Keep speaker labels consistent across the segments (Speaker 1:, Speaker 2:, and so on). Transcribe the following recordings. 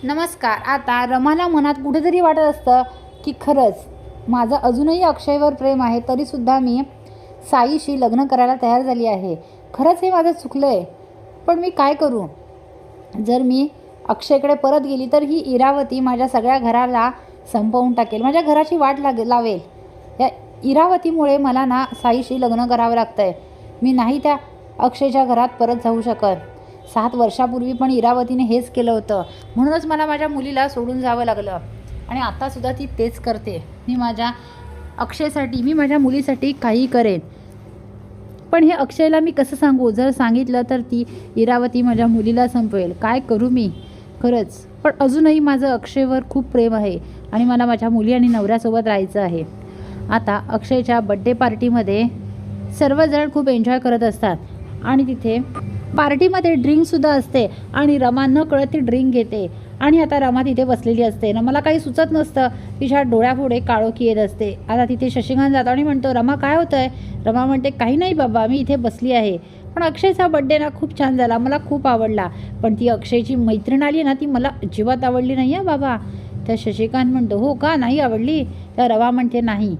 Speaker 1: नमस्कार. आता रमाला मनात कुठेतरी वाटत असतं की खरंच माझं अजूनही अक्षयवर प्रेम आहे, तरीसुद्धा मी साईशी लग्न करायला तयार झाली आहे. खरंच हे माझं चुकलं आहे, पण मी काय करू? जर मी अक्षयकडे परत गेली तर ही इरावती माझ्या सगळ्या घराला संपवून टाकेल, माझ्या घराची वाट लावेल. या इरावतीमुळे मला ना साईशी लग्न करावं लागतं आहे. मी नाही त्या अक्षयच्या घरात परत जाऊ शकत. 7 वर्षापूर्वी पण इरावतीने हेच केलं होतं, म्हणूनच मला माझ्या मुलीला सोडून जावं लागलं. आणि आत्तासुद्धा ती तेच करते. मी माझ्या अक्षयसाठी, मी माझ्या मुलीसाठी काही करेन. पण हे अक्षयला मी कसं सांगू? जर सांगितलं तर ती इरावती माझ्या मुलीला संपवेल. काय करू मी? खरंच. पण अजूनही माझं अक्षयवर खूप प्रेम आहे आणि मला माझ्या मुली आणि नवऱ्यासोबत राहायचं आहे. आता अक्षयच्या बड्डे पार्टीमध्ये सर्वजण खूप एन्जॉय करत असतात आणि तिथे पार्टीमध्ये ड्रिंकसुद्धा असते आणि रमा न कळत ती ड्रिंक घेते. आणि आता रमा तिथे बसलेली असते. मला काही सुचत नसतं, तिच्या डोळ्यापुढे काळोखी येत असते. आता तिथे शशिकांत जातो आणि म्हणतो, रमा काय होतं आहे? रमा म्हणते, काही नाही बाबा, मी इथे बसली आहे. पण अक्षयचा बड्डे ना खूप छान झाला, मला खूप आवडला. पण ती अक्षयची मैत्रीण आली ना, ती मला अजिबात आवडली नाही आहे बाबा. तर शशिकांत म्हणतो, हो का, नाही आवडली? तर रमा म्हणते, नाही,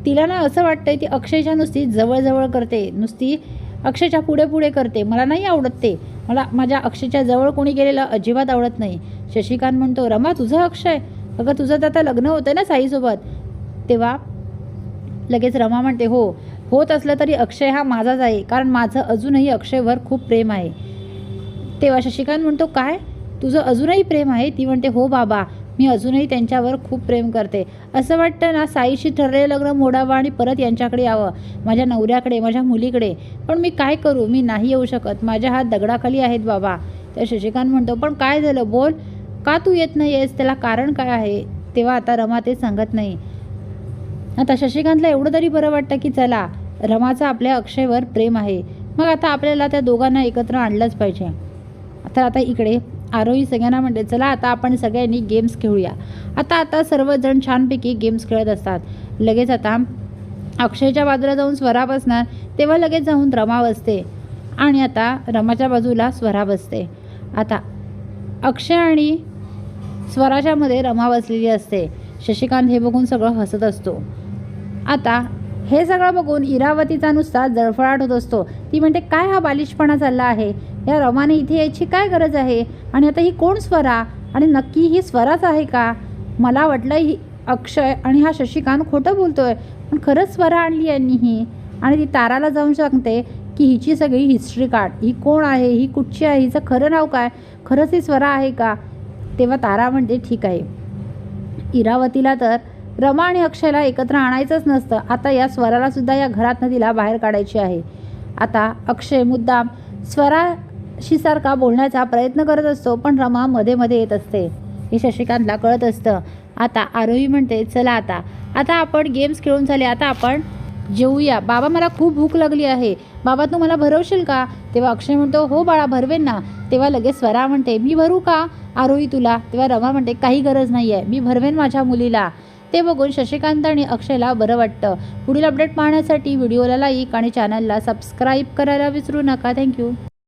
Speaker 1: तिला ना असं वाटतंय ती अक्षयच्या नुसती जवळजवळ करते, नुसती अक्षयच्या पुढे पुढे करते. मला नाही आवडत ते. मला माझ्या अक्षयच्या जवळ कोणी गेलेलं अजिबात आवडत नाही. शशिकांत म्हणतो, रमा तुझं अक्षय? अगं तुझं तर आता लग्न होतं ना साईसोबत. तेव्हा लगेच रमा म्हणते, हो, होत असलं तरी अक्षय हा माझाच आहे, कारण माझं अजूनही अक्षयवर खूप प्रेम आहे. तेव्हा शशिकांत म्हणतो, काय, तुझं अजूनही प्रेम आहे? ती म्हणते, हो बाबा, मी अजूनही त्यांच्यावर खूप प्रेम करते. असं वाटतं ना साईशी ठरलेलं लग्न मोडावं आणि परत यांच्याकडे यावं, माझ्या नवऱ्याकडे, माझ्या मुलीकडे. पण मी काय करू? मी नाही येऊ शकत. माझ्या हात दगडाखाली आहेत बाबा. तर शशिकांत म्हणतो, पण काय झालं, बोल, का तू येत नाही आहेस? त्याला कारण काय आहे? तेव्हा आता रमा ते सांगत नाही. आता शशिकांतला एवढं तरी बरं वाटतं की चला, रमाचं आपल्या अक्षयवर प्रेम आहे, मग आता आपल्याला त्या दोघांना एकत्र आणलंच पाहिजे. तर आता इकडे आरोही सगळ्यांना म्हणते, चला आता आपण सगळ्यांनी गेम्स खेळूया. आता सर्वजण छानपैकी गेम्स खेळत असतात. लगेच आता अक्षयच्या बाजूला जाऊन स्वरा बसणार, तेव्हा लगेच जाऊन रमा बसते आणि आता रमाच्या बाजूला स्वरा बसते. आता अक्षय आणि स्वराच्या मध्ये रमा बसलेली असते. शशिकांत हे बघून सगळं हसत असतो. आता हे सगळं बघून इरावतीचा नुसता जळफळाट होत असतो. ती म्हणते, काय हा बालिशपणा चालला आहे? या रमाने इथे यायची काय गरज आहे? आणि आता ही कोण स्वरा? आणि नक्की ही स्वराच आहे का? मला वाटलं ही अक्षय आणि हा शशिकांत खोटं बोलतोय, पण खरंच स्वरा आणली यांनी ही. आणि ती ताराला जाऊन सांगते की हिची सगळी हिस्ट्री काढ, ही कोण आहे, ही कुठची आहे, हिचं खरं नाव काय, खरंच ही स्वरा आहे का? तेव्हा तारा म्हणते, ठीक आहे. इरावतीला तर रमा आणि अक्षयला एकत्र आणायचंच नसतं. आता या स्वराला सुद्धा या घरातनं तिला बाहेर काढायची आहे. आता अक्षय मुद्दाम स्वराशी सारखा बोलण्याचा प्रयत्न करत असतो, पण रमा मध्ये मध्ये येत असते. हे शशिकांतला कळत असतं. आता आरोही म्हणते, चला आता आपण गेम्स खेळून झाले, आता आपण जेवूया. बाबा मला खूप भूक लागली आहे, बाबा तू मला भरवशील का? तेव्हा अक्षय म्हणतो, हो बाळा, भरवेन ना. तेव्हा लगेच स्वरा म्हणते, मी भरू का आरोही तुला? तेव्हा रमा म्हणते, काही गरज नाही आहे, मी भरवेन माझ्या मुलीला. ते बघून शशिकांत आणि अक्षयला बरं वाटतं. पुढील अपडेट पाहण्यासाठी व्हिडिओला लाईक आणि चॅनलला सबस्क्राईब करायला विसरू नका. थँक्यू.